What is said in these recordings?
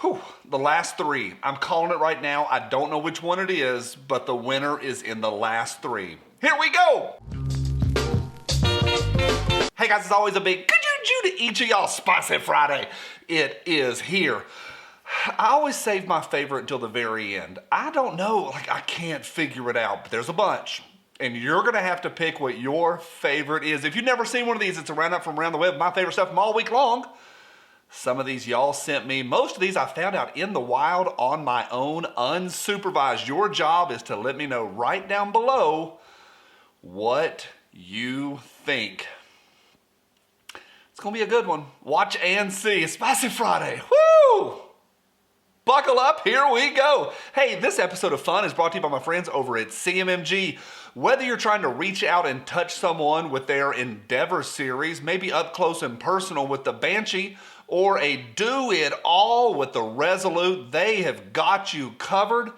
Whew, the last three. I'm calling it right now. I don't know which one it is, but the winner is in the last three. Here we go. Hey guys, it's always a big good to each of y'all. Spicy Friday. It is here. I always save my favorite until the very end. I don't know, I can't figure it out, but there's a bunch. And you're gonna have to pick what your favorite is. If you've never seen one of these, it's a roundup from around the web, my favorite stuff from all week long. Some of these y'all sent me. Most of these I found out in the wild on my own, unsupervised. Your job is to let me know right down below what you think. It's gonna be a good one. Watch and see. Spicy Friday. Woo! Buckle up, here we go. Hey, this episode of fun is brought to you by my friends over at CMMG. Whether you're trying to reach out and touch someone with their Endeavor series, maybe up close and personal with the Banshee, or a do-it-all with the Resolute, they have got you covered.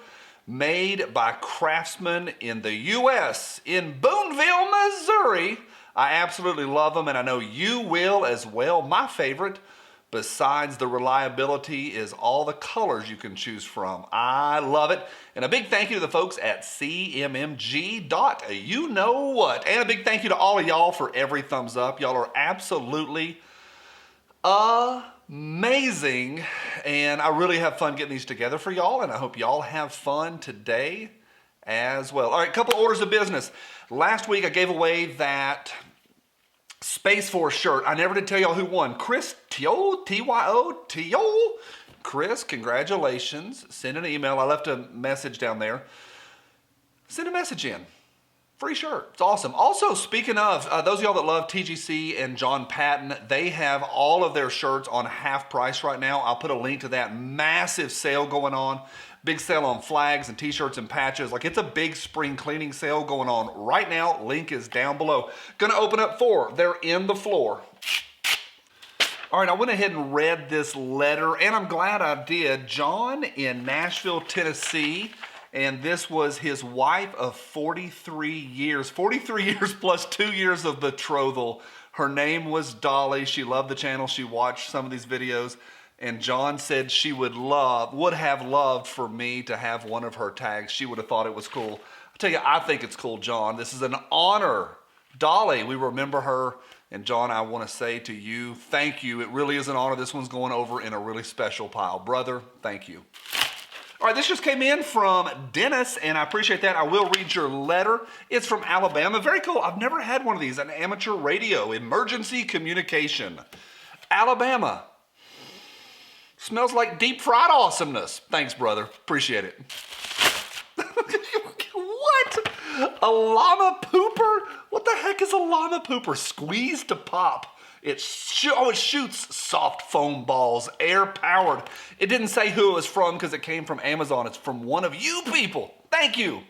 Made by craftsmen in the U.S. in Booneville, Missouri. I absolutely love them, and I know you will as well. My favorite, besides the reliability, is all the colors you can choose from. I love it. And a big thank you to the folks at CMMG.you-know-what. And a big thank you to all of y'all for every thumbs up. Y'all are absolutely amazing. And I really have fun getting these together for y'all, and I hope y'all have fun today as well. All right, a couple orders of business. Last week I gave away that Space Force shirt. I never did tell y'all who won. Chris Tyo, T-Y-O, Tyo. Chris, congratulations. Send an email. I left a message down there. Send a message in. Free shirt. It's awesome. Also, speaking of, those of y'all that love TGC and John Patton, they have all of their shirts on half price right now. I'll put a link to that massive sale going on. Big sale on flags and t-shirts and patches. It's a big spring cleaning sale going on right now. Link is down below. Gonna open up 4. They're in the floor. All right, I went ahead and read this letter, and I'm glad I did. John in Nashville, Tennessee, and this was his wife of 43 years. 43 years plus 2 years of betrothal. Her name was Dolly. She loved the channel. She watched some of these videos. And John said she would have loved for me to have one of her tags. She would have thought it was cool. I'll tell you, I think it's cool, John. This is an honor. Dolly, we remember her. And John, I want to say to you, thank you. It really is an honor. This one's going over in a really special pile. Brother, thank you. All right, this just came in from Dennis, and I appreciate that. I will read your letter. It's from Alabama. Very cool. I've never had one of these. An amateur radio, emergency communication. Alabama. Smells like deep fried awesomeness. Thanks, brother. Appreciate it. What? A llama pooper? What the heck is a llama pooper? Squeeze to pop. It shoots soft foam balls, air powered. It didn't say who it was from because it came from Amazon. It's from one of you people. Thank you.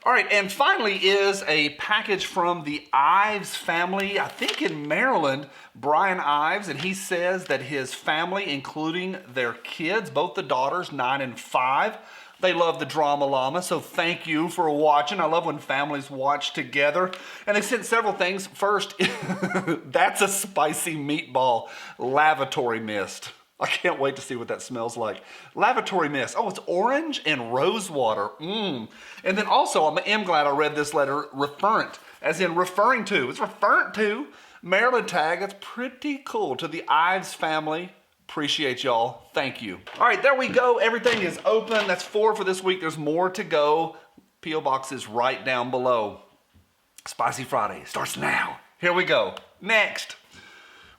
All right, and finally is a package from the Ives family, I think in Maryland, Brian Ives, and he says that his family, including their kids, both the daughters, 9 and 5, they love the Drama Llama, so thank you for watching. I love when families watch together. And they sent several things. First, that's a spicy meatball lavatory mist. I can't wait to see what that smells like. Lavatory mist. Oh, it's orange and rose water. And then also, I am glad I read this letter, referent, as in referring to. It's referent to Maryland tag. That's pretty cool. To the Ives family. Appreciate y'all. Thank you. All right, there we go. Everything is open. That's 4 for this week. There's more to go. P.O. Box is right down below. Spicy Friday starts now. Here we go. Next,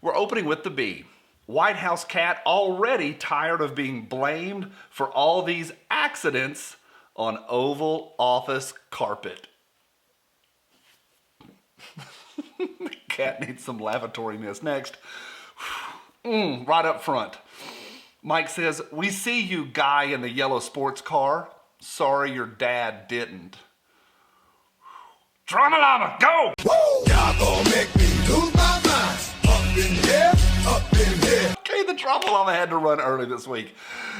we're opening with the B. White House cat already tired of being blamed for all these accidents on Oval Office carpet. The cat needs some lavatory mist. Next, right up front. Mike says, we see you guy in the yellow sports car. Sorry your dad didn't. Drama Llama, go! Y'all gonna make me lose my mind. Up in here, up in here. Okay, the Drama Llama had to run early this week.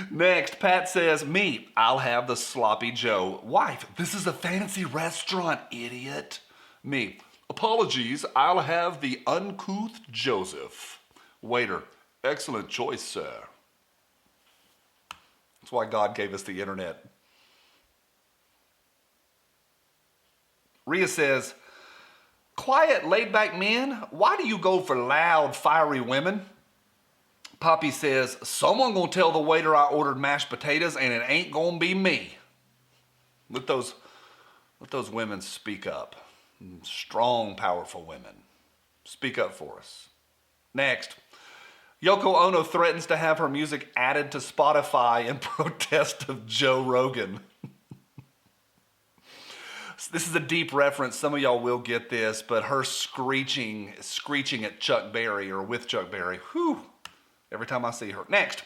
Next, Pat says, me, I'll have the Sloppy Joe. Wife, this is a fancy restaurant, idiot. Me, apologies, I'll have the Uncouth Joseph. Waiter, excellent choice, sir. That's why God gave us the internet. Rhea says, quiet, laid-back men, why do you go for loud, fiery women? Poppy says, someone gonna tell the waiter I ordered mashed potatoes and it ain't gonna be me. Let those women speak up. Strong, powerful women. Speak up for us. Next. Yoko Ono threatens to have her music added to Spotify in protest of Joe Rogan. This is a deep reference. Some of y'all will get this, but her screeching at Chuck Berry or with Chuck Berry. Whew. Every time I see her. Next.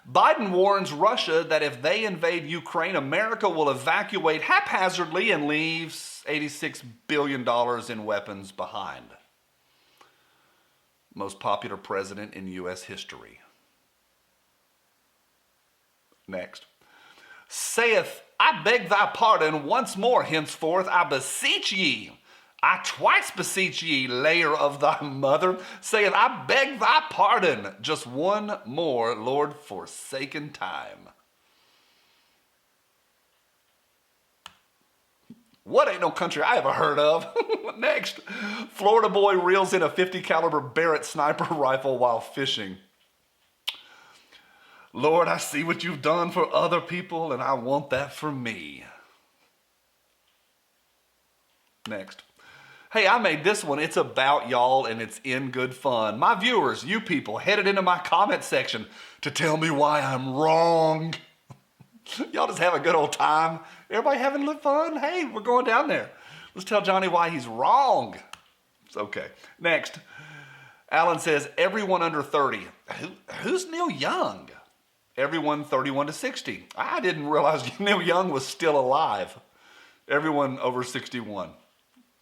Biden warns Russia that if they invade Ukraine, America will evacuate haphazardly and leaves $86 billion in weapons behind. Most popular president in U.S. history. Next. Saith, I beg thy pardon once more henceforth, I beseech ye. I twice beseech ye, layer of thy mother, saith, I beg thy pardon. Just one more, Lord, forsaken time. What ain't no country I ever heard of? Next, Florida boy reels in a 50 caliber Barrett sniper rifle while fishing. Lord, I see what you've done for other people and I want that for me. Next. Hey, I made this one. It's about y'all and it's in good fun. My viewers, you people, headed into my comment section to tell me why I'm wrong. Y'all just have a good old time. Everybody having fun? Hey, we're going down there. Let's tell Johnny why he's wrong. It's okay. Next. Alan says, everyone under 30. Who's Neil Young? Everyone 31 to 60. I didn't realize Neil Young was still alive. Everyone over 61.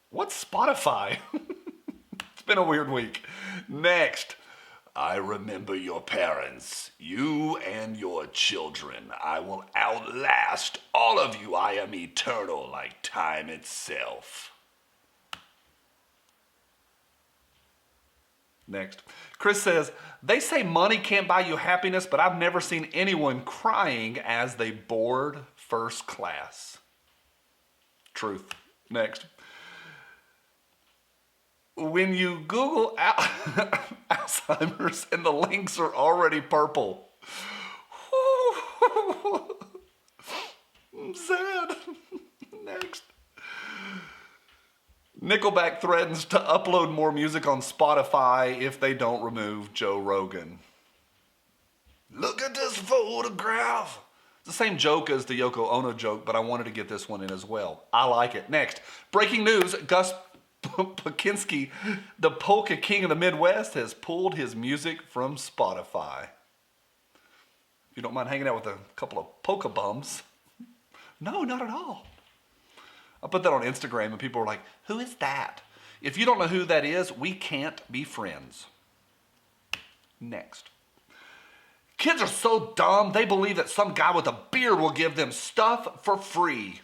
What's Spotify? It's been a weird week. Next. I remember your parents, you and your children. I will outlast all of you. I am eternal like time itself. Next. Chris says, they say money can't buy you happiness, but I've never seen anyone crying as they board first class. Truth. Next. When you Google Alzheimer's and the links are already purple. I'm sad. Next. Nickelback threatens to upload more music on Spotify if they don't remove Joe Rogan. Look at this photograph. It's the same joke as the Yoko Ono joke, but I wanted to get this one in as well. I like it. Next. Breaking news. Gus Pakinski, the polka king of the Midwest, has pulled his music from Spotify. If you don't mind hanging out with a couple of polka bums. No, not at all. I put that on Instagram and people are like, who is that? If you don't know who that is, we can't be friends. Next. Kids are so dumb, they believe that some guy with a beard will give them stuff for free.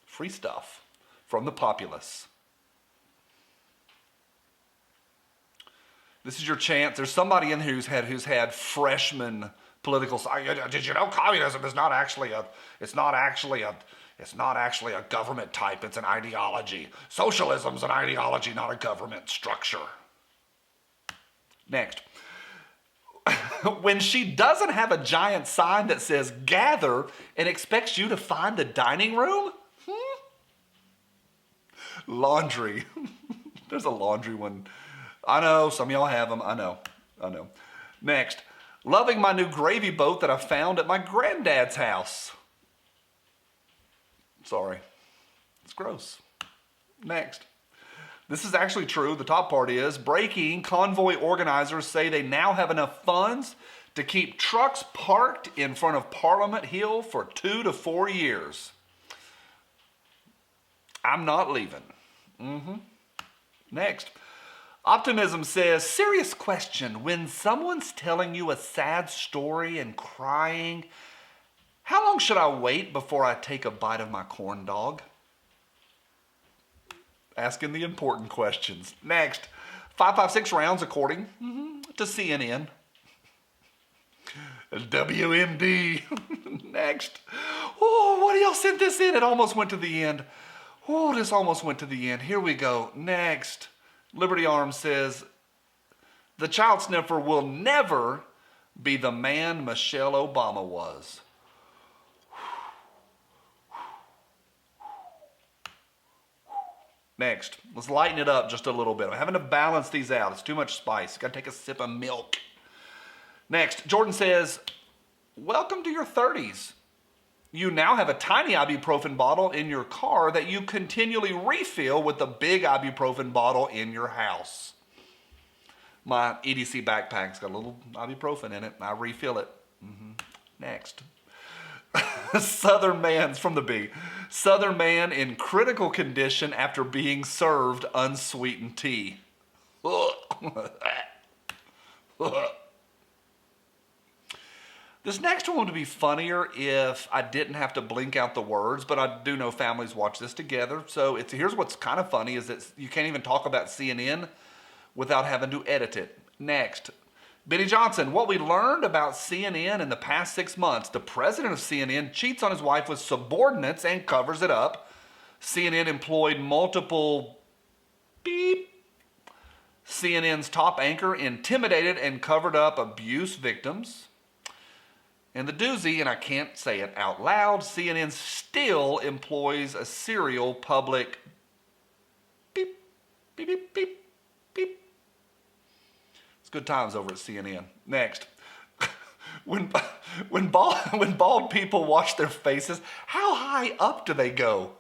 Free stuff from the populace. This is your chance. There's somebody in here who's had freshman political science. Did you know communism is not actually a government type, it's an ideology. Socialism's an ideology, not a government structure. Next. When she doesn't have a giant sign that says gather and expects you to find the dining room? Laundry. There's a laundry one. I know, some of y'all have them. I know. Next. Loving my new gravy boat that I found at my granddad's house. Sorry. It's gross. Next. This is actually true. The top part is, breaking, convoy organizers say they now have enough funds to keep trucks parked in front of Parliament Hill for 2 to 4 years. I'm not leaving. Next. Optimism says, serious question. When someone's telling you a sad story and crying, how long should I wait before I take a bite of my corn dog? Asking the important questions. Next. 556 rounds according to CNN. WMD. Next. Oh, what do y'all sent this in? It almost went to the end. Oh, this almost went to the end. Here we go. Next. Liberty Arms says, the child sniffer will never be the man Michelle Obama was. Next, let's lighten it up just a little bit. I'm having to balance these out. It's too much spice. Got to take a sip of milk. Next, Jordan says, welcome to your 30s. You now have a tiny ibuprofen bottle in your car that you continually refill with the big ibuprofen bottle in your house. My EDC backpack's got a little ibuprofen in it. I refill it. Next. Southern man's from the B. Southern man in critical condition after being served unsweetened tea. This next one would be funnier if I didn't have to blink out the words, but I do know families watch this together. So here's what's kind of funny is that you can't even talk about CNN without having to edit it. Next. Benny Johnson, what we learned about CNN in the past 6 months. The president of CNN cheats on his wife with subordinates and covers it up. CNN employed multiple beep. CNN's top anchor intimidated and covered up abuse victims. And the doozy, and I can't say it out loud, CNN still employs a serial public beep, beep, beep, beep, beep. It's good times over at CNN. Next. When bald people wash their faces, how high up do they go?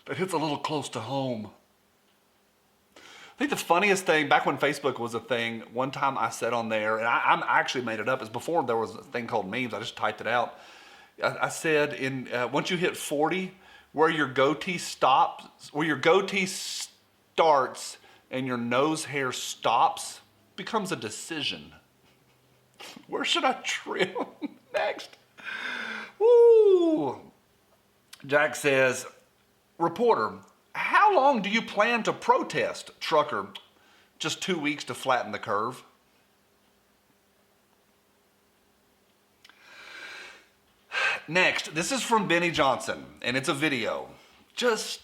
That hits a little close to home. I think the funniest thing, back when Facebook was a thing, one time I said on there, and I actually made it up, is before there was a thing called memes, I just typed it out. I said, once you hit 40, where your goatee starts and your nose hair stops, becomes a decision. Where should I trim? Next. Woo! Jack says, reporter, how long do you plan to protest? Trucker, just 2 weeks to flatten the curve. Next, this is from Benny Johnson, and it's a video. This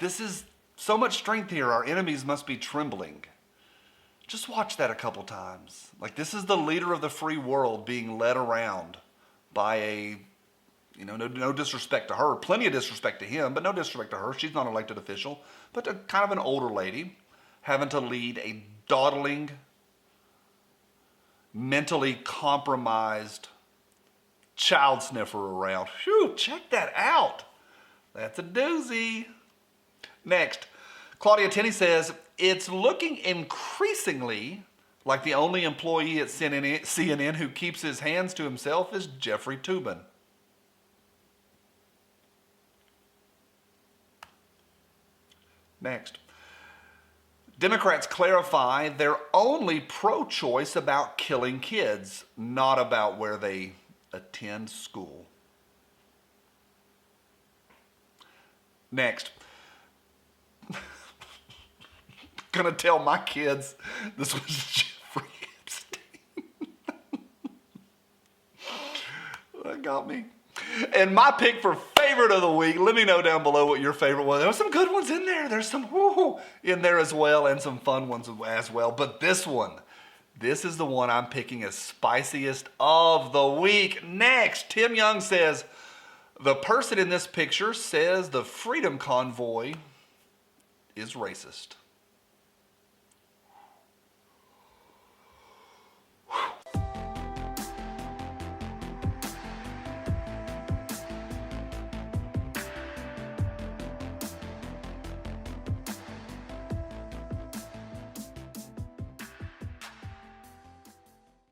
is so much strength here, our enemies must be trembling. Just watch that a couple times. Like, this is the leader of the free world being led around by a, no disrespect to her, plenty of disrespect to him, but no disrespect to her. She's not an elected official, but kind of an older lady having to lead a dawdling, mentally compromised child sniffer around. Phew, check that out. That's a doozy. Next, Claudia Tenney says, it's looking increasingly like the only employee at CNN who keeps his hands to himself is Jeffrey Toobin. Next. Democrats clarify they're only pro-choice about killing kids, not about where they attend school. Next. Gonna tell my kids this was Jeffrey Epstein. That got me. And my pick for favorite of the week, let me know down below what your favorite was. There were some good ones in there. There's some in there as well, and some fun ones as well. But this is the one I'm picking as spiciest of the week. Next, Tim Young says, the person in this picture says the Freedom Convoy is racist.